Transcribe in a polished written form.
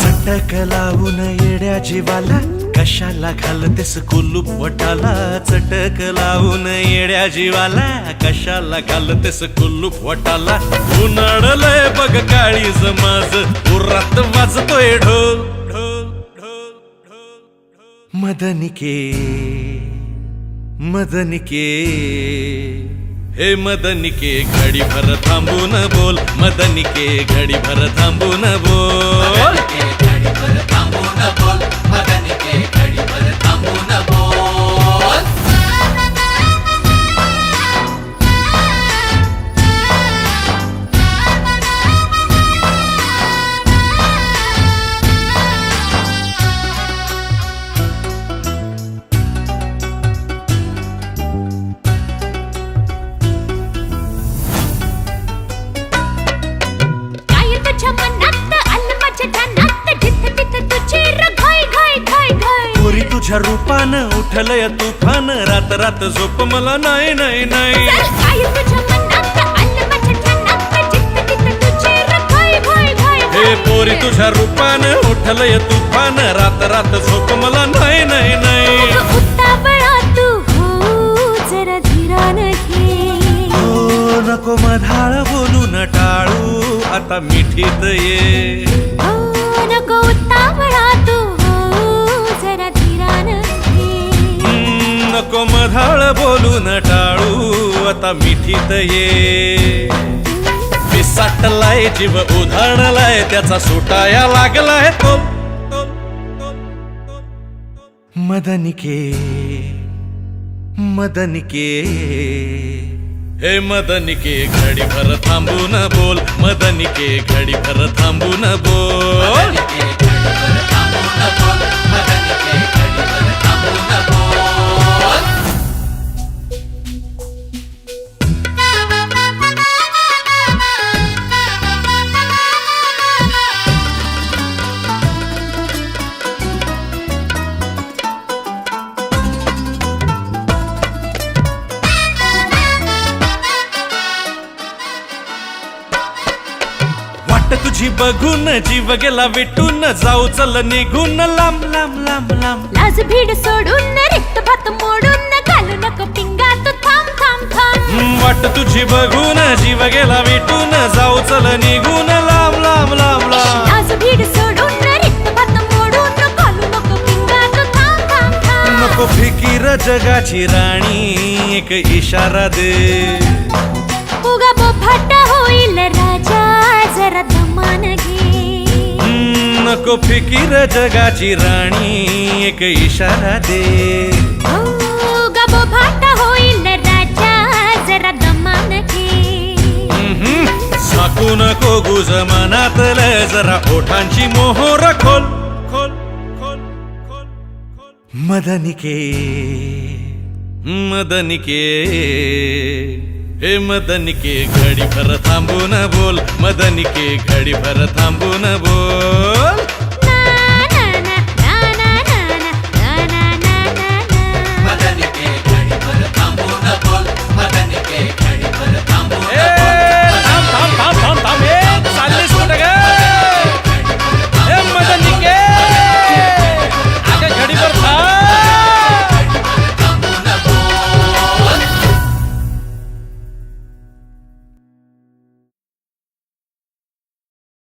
चटक लावून येड्या जीवाला कशाला घालतेस कुलूप वटाला. चटक लावून येड्या जीवाला कशाला घालतेस कुलूप वटाला. उन्हाळलंय बघ काळी जमाज उरात वाजतोय ढोल ढोल ढोल ढोल. मदनिके मदनिके हे मदनिके घडीभर थांबून बोल. मदनिके घडीभर थांबून बोल. तुझ्या रूपानं उठलय तुफान रात रात झोप मला नाही नाही नाही. हे पोरी तुझ्या रूपानं उठलय तुफान रात रात झोप मला नाही नाही नाही. हो नको मधाळ बोलून टाळू आता मिठीत ये. नको उतावळा तू नको मधाळ बोलून टाळू आता मिठीत ये. पिसाटलाय जीव उधाणलाय त्याचा सुटाया लागलाय तो. मदनिके मदनिके हे मदनिके घडीभर थांबून बोल. मदनिके घडीभर थांबून बोल. तुझी बघून जीव गेला विटून जाऊ चल निघून लांब लांब लांब लांब. लाज भीड सोडून रिक्त भात मोडून घालू नको पिंगात थांब थांब थांब. वाट तुझी बघून जीव गेला विटून जाऊ चल निघून लांब लांब लांब लांब. लाज भीड सोडून रिक्त भात मोडून घालू नको पिंगात थांब थांब थांब. नको फिकीर जगाची राणी एक इशारा दे. उगा बोभाट होईल राजा जरा दमान घे. नको फिकीर जगाची राणी एक इशारा दे. उगा बोभाट होईल राजा जरा दमान घे. साकू नको गुज मनातलं जरा ओठांची मोहर खोल खोल खोल खोल खोल. मदनिके मदनिके हे मदनिके घडीभर थांबून बोल. मदनिके घडीभर थांबून बोल.